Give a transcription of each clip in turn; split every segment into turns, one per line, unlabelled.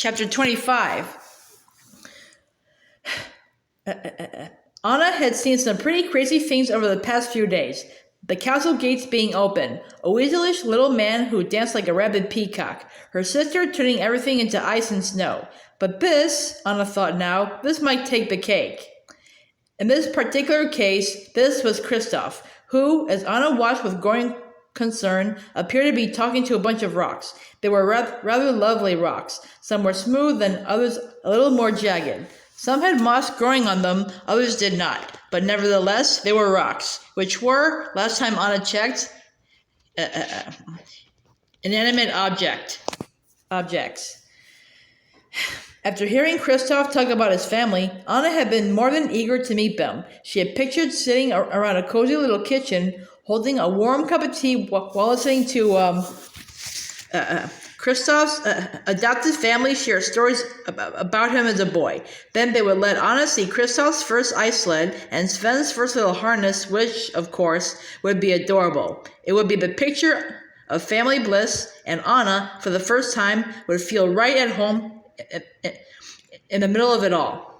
Chapter 25. Anna had seen some pretty crazy things over the past few days. The castle gates being open, a weaselish little man who danced like a rabid peacock, her sister turning everything into ice and snow. But this, Anna thought now, this might take the cake. In this particular case, this was Kristoff, who, as Anna watched with growing concern, appeared to be talking to a bunch of rocks. They were rather lovely rocks. Some were smooth and others a little more jagged. Some had moss growing on them, others did not. But nevertheless, they were rocks, which were, last time Anna checked, inanimate objects. After hearing Kristoff talk about his family, Anna had been more than eager to meet them. She had pictured sitting around a cozy little kitchen, holding a warm cup of tea while listening to Kristoff's adopted family share stories about him as a boy. Then they would let Anna see Kristoff's first ice sled and Sven's first little harness, which, of course, would be adorable. It would be the picture of family bliss, and Anna, for the first time, would feel right at home in the middle of it all.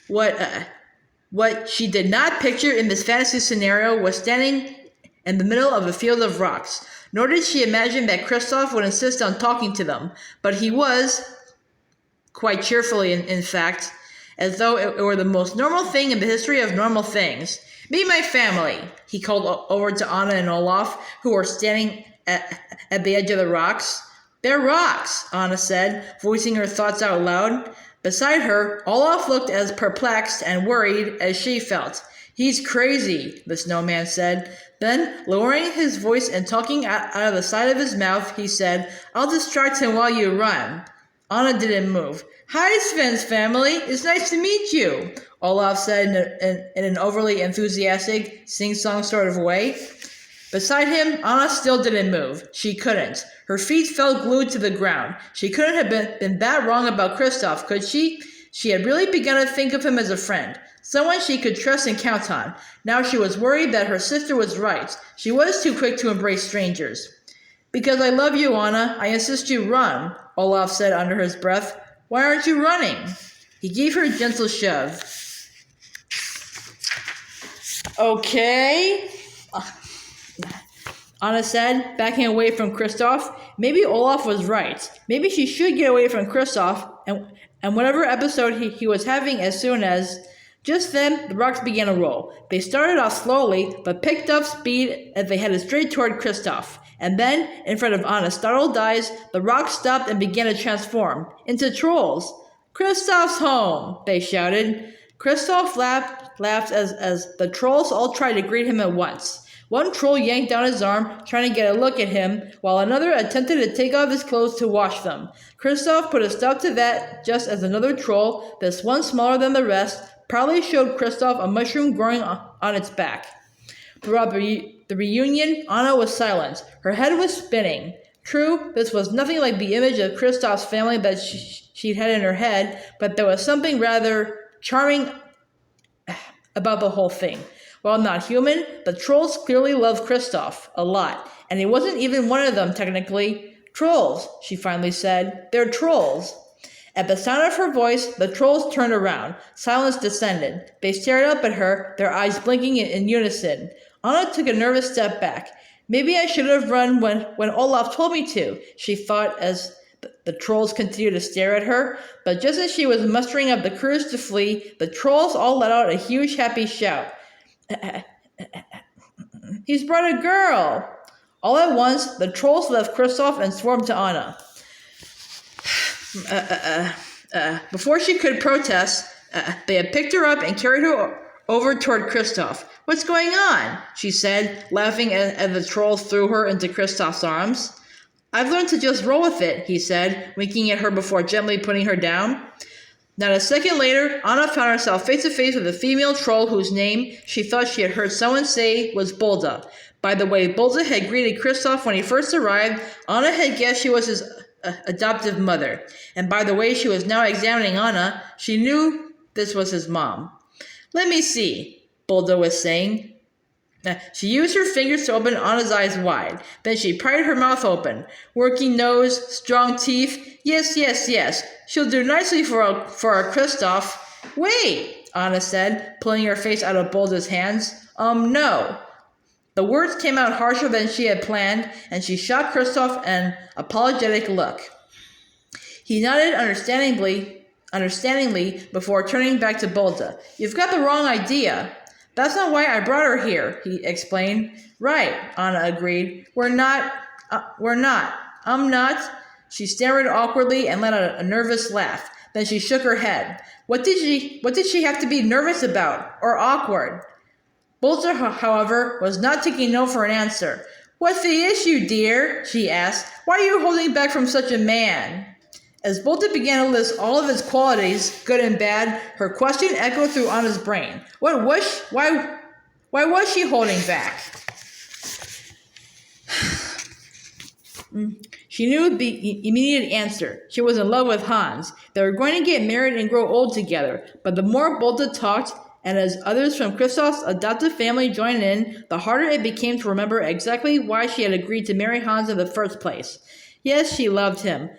What she did not picture in this fantasy scenario was standing in the middle of a field of rocks. Nor did she imagine that Kristoff would insist on talking to them. But he was, quite cheerfully in fact, as though it were the most normal thing in the history of normal things. "Meet my family," he called over to Anna and Olaf, who were standing at the edge of the rocks. "They're rocks," Anna said, voicing her thoughts out loud. Beside her, Olaf looked as perplexed and worried as she felt. "He's crazy," the snowman said. Then, lowering his voice and talking out of the side of his mouth, he said, "I'll distract him while you run." Anna didn't move. "Hi, Sven's family. It's nice to meet you," Olaf said in an overly enthusiastic, sing-song sort of way. Beside him, Anna still didn't move. She couldn't. Her feet felt glued to the ground. She couldn't have been that wrong about Kristoff, could she? She had really begun to think of him as a friend, someone she could trust and count on. Now she was worried that her sister was right. She was too quick to embrace strangers. "Because I love you, Anna, I insist you run," Olaf said under his breath. "Why aren't you running?" He gave her a gentle shove. "Okay," Anna said, backing away from Kristoff. Maybe Olaf was right. Maybe she should get away from Kristoff and whatever episode he was having as soon as... Just then, the rocks began to roll. They started off slowly, but picked up speed as they headed straight toward Kristoff. And then, in front of Anna's startled eyes, the rocks stopped and began to transform into trolls. "Kristoff's home!" they shouted. Kristoff laughed as the trolls all tried to greet him at once. One troll yanked down his arm, trying to get a look at him, while another attempted to take off his clothes to wash them. Kristoff put a stop to that just as another troll, this one smaller than the rest, proudly showed Kristoff a mushroom growing on its back. Throughout the reunion, Anna was silent. Her head was spinning. True, this was nothing like the image of Kristoff's family that she'd had in her head, but there was something rather charming about the whole thing. While not human, the trolls clearly loved Kristoff a lot, and he wasn't even one of them technically. "Trolls," she finally said. "They're trolls." At the sound of her voice, the trolls turned around. Silence descended. They stared up at her, their eyes blinking in unison. Anna took a nervous step back. "Maybe I should have run when Olaf told me to," she thought as the trolls continued to stare at her. But just as she was mustering up the courage to flee, the trolls all let out a huge happy shout. "He's brought a girl!" All at once, the trolls left Kristoff and swarmed to Anna. Before she could protest, they had picked her up and carried her over toward Kristoff. "What's going on?" she said, laughing as the trolls threw her into Kristoff's arms. "I've learned to just roll with it," he said, winking at her before gently putting her down. Not a second later, Anna found herself face to face with a female troll whose name she thought she had heard someone say was Bolda. By the way Bolda had greeted Kristoff when he first arrived, Anna had guessed she was his adoptive mother. And by the way she was now examining Anna, she knew this was his mom. "Let me see," Bolda was saying. She used her fingers to open Anna's eyes wide. Then she pried her mouth open. Working nose, strong teeth. Yes, yes, yes. She'll do nicely for our Kristoff. Wait, Anna said, pulling her face out of Bulda's hands. No. The words came out harsher than she had planned, and she shot Kristoff an apologetic look. He nodded understandingly before turning back to Bulda. You've got the wrong idea. That's not why I brought her here, he explained. Right, Anna agreed. We're not. I'm not. She stammered awkwardly and let out a nervous laugh. Then she shook her head. What did she have to be nervous about or awkward? Bulda, however, was not taking no for an answer. What's the issue, dear? She asked. Why are you holding back from such a man? As Bulda began to list all of his qualities, good and bad, her question echoed through Anna's brain. Why was she holding back? She knew the immediate answer. She was in love with Hans. They were going to get married and grow old together. But the more Bulda talked, and as others from Kristoff's adoptive family joined in, the harder it became to remember exactly why she had agreed to marry Hans in the first place. Yes, she loved him.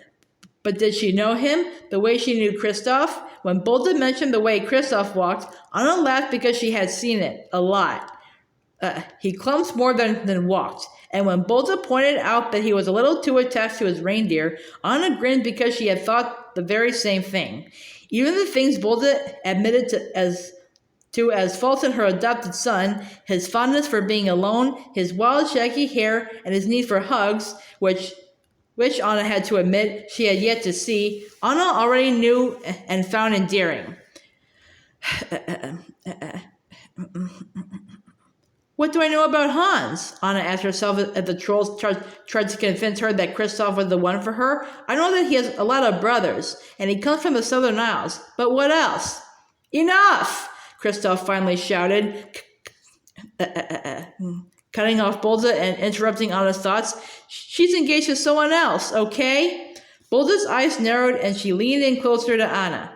But did she know him the way she knew Kristoff? When Bulda mentioned the way Kristoff walked, Anna laughed because she had seen it a lot. He clumped more than walked. And when Bulda pointed out that he was a little too attached to his reindeer, Anna grinned because she had thought the very same thing. Even the things Bulda admitted to as faults in her adopted son, his fondness for being alone, his wild shaggy hair, and his need for hugs, which Anna had to admit she had yet to see, Anna already knew and found endearing. What do I know about Hans? Anna asked herself as the trolls tried to convince her that Kristoff was the one for her. I know that he has a lot of brothers, and he comes from the Southern Isles. But what else? Enough! Kristoff finally shouted, cutting off Bulda and interrupting Anna's thoughts. She's engaged to someone else, okay? Bulda's eyes narrowed and she leaned in closer to Anna.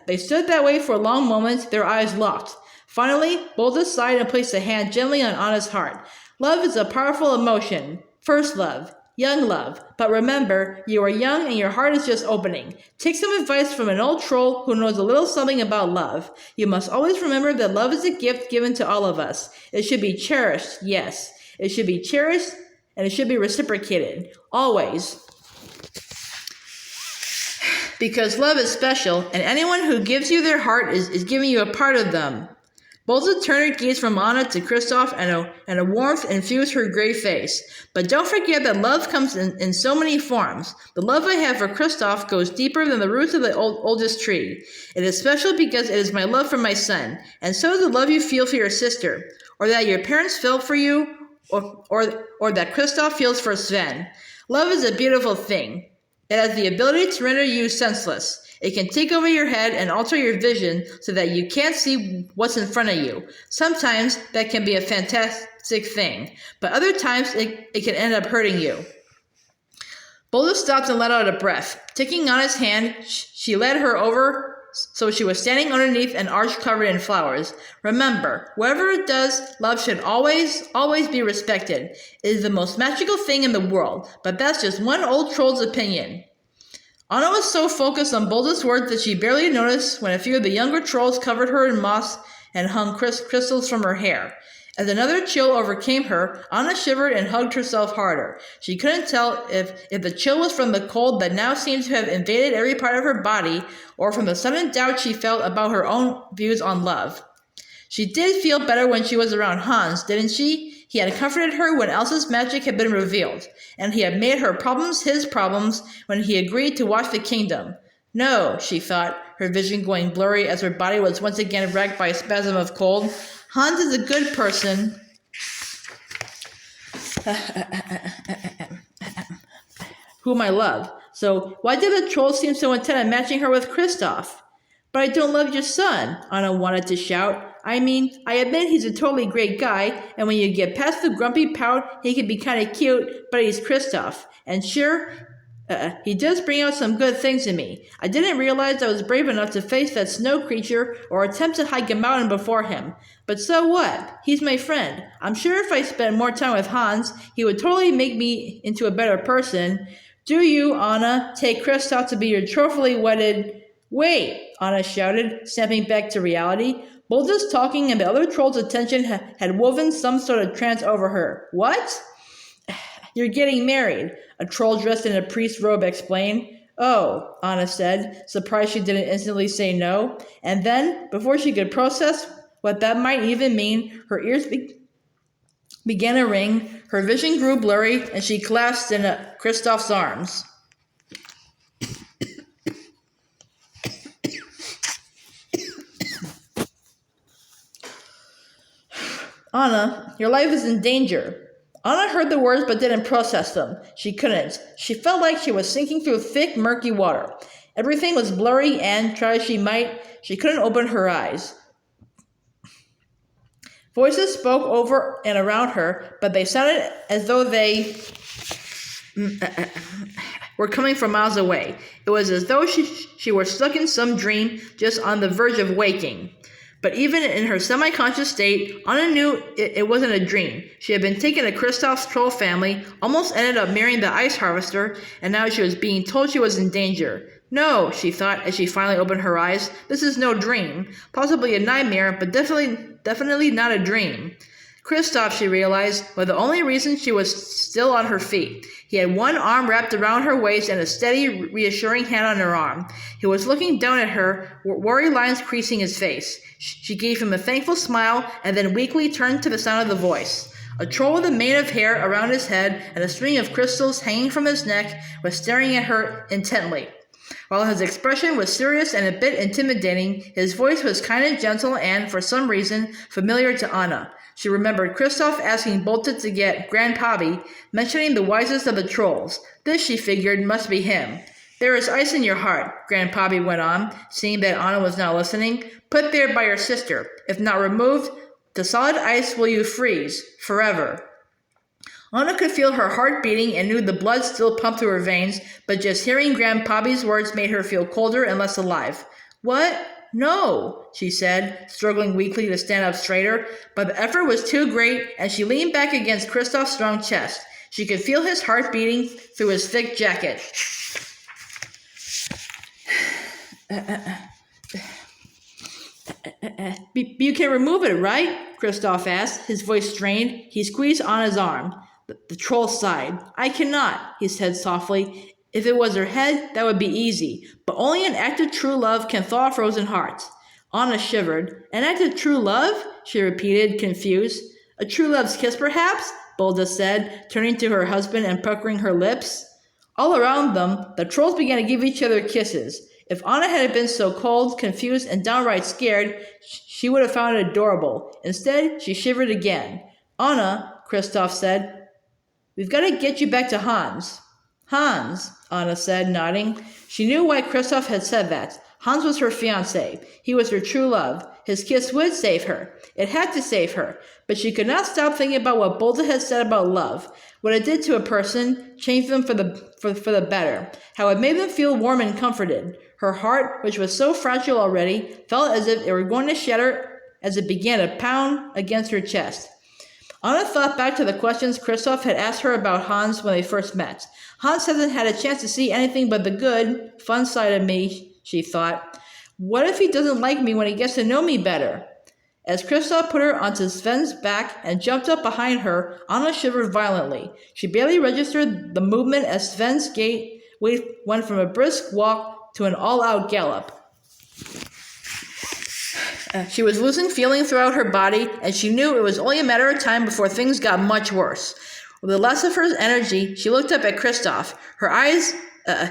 They stood that way for a long moment, their eyes locked. Finally, Bulda sighed and placed a hand gently on Anna's heart. Love is a powerful emotion. First love. Young love. But remember, you are young and your heart is just opening. Take some advice from an old troll who knows a little something about love. You must always remember that love is a gift given to all of us. It should be cherished, yes. It should be cherished and it should be reciprocated. Always. Because love is special, and anyone who gives you their heart is giving you a part of them. Bulda turned her gaze from Anna to Kristoff, and a warmth infused her gray face. But don't forget that love comes in so many forms. The love I have for Kristoff goes deeper than the roots of the oldest tree. It is special because it is my love for my son, and so is the love you feel for your sister, or that your parents felt for you, or that Kristoff feels for Sven. Love is a beautiful thing. It has the ability to render you senseless. It can take over your head and alter your vision so that you can't see what's in front of you. Sometimes that can be a fantastic thing, but other times it can end up hurting you. Bulda stopped and let out a breath. Taking Anna's hand, she led her over so she was standing underneath an arch covered in flowers. Remember, whatever it does, love should always be respected. It is the most magical thing in the world, but that's just one old troll's opinion. Anna was so focused on Bulda's words that she barely noticed when a few of the younger trolls covered her in moss and hung crystals from her hair. As another chill overcame her, Anna shivered and hugged herself harder. She couldn't tell if the chill was from the cold that now seemed to have invaded every part of her body, or from the sudden doubt she felt about her own views on love. She did feel better when she was around Hans, didn't she? He had comforted her when Elsa's magic had been revealed, and he had made her problems his problems when he agreed to watch the kingdom. No, she thought, her vision going blurry as her body was once again racked by a spasm of cold. Hans is a good person. Whom I love. So why did the troll seem so intent on matching her with Kristoff? But I don't love your son, Anna wanted to shout. I mean, I admit he's a totally great guy, and when you get past the grumpy pout, he can be kind of cute, but he's Kristoff. And sure, He does bring out some good things in me. I didn't realize I was brave enough to face that snow creature or attempt to hike a mountain before him. But so what? He's my friend. I'm sure if I spent more time with Hans, he would totally make me into a better person. Do you, Anna, take Kristoff to be your trophyly wedded... Wait, Anna shouted, snapping back to reality. Bulda's talking and the other troll's attention had woven some sort of trance over her. What? You're getting married, a troll dressed in a priest's robe explained. Oh, Anna said, surprised she didn't instantly say no. And then, before she could process what that might even mean, her ears began to ring, her vision grew blurry, and she collapsed in Kristoff's arms. Anna, your life is in danger. Anna heard the words but didn't process them. She couldn't. She felt like she was sinking through thick, murky water. Everything was blurry and, try as she might, she couldn't open her eyes. Voices spoke over and around her, but they sounded as though they were coming from miles away. It was as though she were stuck in some dream, just on the verge of waking. But even in her semi-conscious state, Anna knew it wasn't a dream. She had been taken to Kristoff's troll family, almost ended up marrying the ice harvester, and now she was being told she was in danger. No, she thought as she finally opened her eyes, this is no dream. Possibly a nightmare, but definitely not a dream. Kristoff, she realized, was the only reason she was still on her feet. He had one arm wrapped around her waist and a steady, reassuring hand on her arm. He was looking down at her, worry lines creasing his face. She gave him a thankful smile and then weakly turned to the sound of the voice. A troll with a mane of hair around his head and a string of crystals hanging from his neck was staring at her intently. While his expression was serious and a bit intimidating, his voice was kind and gentle and, for some reason, familiar to Anna. She remembered Kristoff asking Bolted to get Grandpappy, mentioning the wisest of the trolls. This, she figured, must be him. There is ice in your heart, Grandpappy went on, seeing that Anna was not listening. Put there by your sister. If not removed, to solid ice will you freeze, forever. Anna could feel her heart beating and knew the blood still pumped through her veins, but just hearing Grandpappy's words made her feel colder and less alive. What? No, she said, struggling weakly to stand up straighter, but the effort was too great, and she leaned back against Kristoff's strong chest. She could feel his heart beating through his thick jacket. You can remove it, right? Kristoff asked, his voice strained. He squeezed Anna's arm. The troll sighed. I cannot, he said softly. If it was her head, that would be easy, but only an act of true love can thaw frozen hearts. Anna shivered. An act of true love? She repeated, confused. A true love's kiss, perhaps? Bolda said, turning to her husband and puckering her lips. All around them, the trolls began to give each other kisses. If Anna had been so cold, confused, and downright scared, she would have found it adorable. Instead, she shivered again. Anna, Kristoff said, we've got to get you back to Hans. Hans, Anna said, nodding. She knew why Kristoff had said that. Hans was her fiancé. He was her true love. His kiss would save her. It had to save her. But she could not stop thinking about what Bolda had said about love. What it did to a person, changed them for the better. How it made them feel warm and comforted. Her heart, which was so fragile already, felt as if it were going to shatter as it began to pound against her chest. Anna thought back to the questions Kristoff had asked her about Hans when they first met. Hans hasn't had a chance to see anything but the good, fun side of me, she thought. What if he doesn't like me when he gets to know me better? As Kristoff put her onto Sven's back and jumped up behind her, Anna shivered violently. She barely registered the movement as Sven's gait went from a brisk walk to an all-out gallop. She was losing feeling throughout her body, and she knew it was only a matter of time before things got much worse. With the last of her energy, she looked up at Kristoff.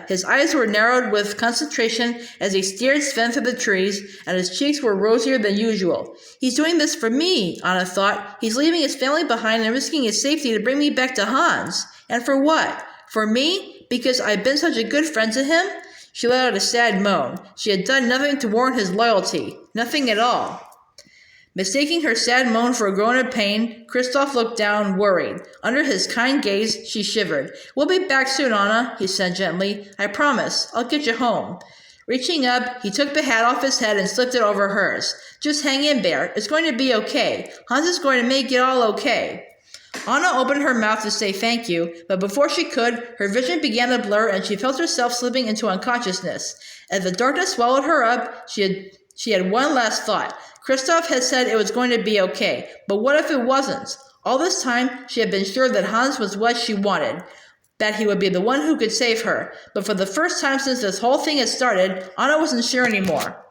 His eyes were narrowed with concentration as he steered Sven through the trees, and his cheeks were rosier than usual. He's doing this for me, Anna thought. He's leaving his family behind and risking his safety to bring me back to Hans. And for what? For me? Because I've been such a good friend to him? She let out a sad moan. She had done nothing to warrant his loyalty. Nothing at all. Mistaking her sad moan for a groan of pain, Kristoff looked down, worried. Under his kind gaze, she shivered. "We'll be back soon, Anna," he said gently. "I promise. I'll get you home." Reaching up, he took the hat off his head and slipped it over hers. "Just hang in there. It's going to be okay. Hans is going to make it all okay." Anna opened her mouth to say thank you, but before she could, her vision began to blur and she felt herself slipping into unconsciousness. As the darkness swallowed her up, she had one last thought. Kristoff had said it was going to be okay, but what if it wasn't? All this time, she had been sure that Hans was what she wanted, that he would be the one who could save her. But for the first time since this whole thing had started, Anna wasn't sure anymore.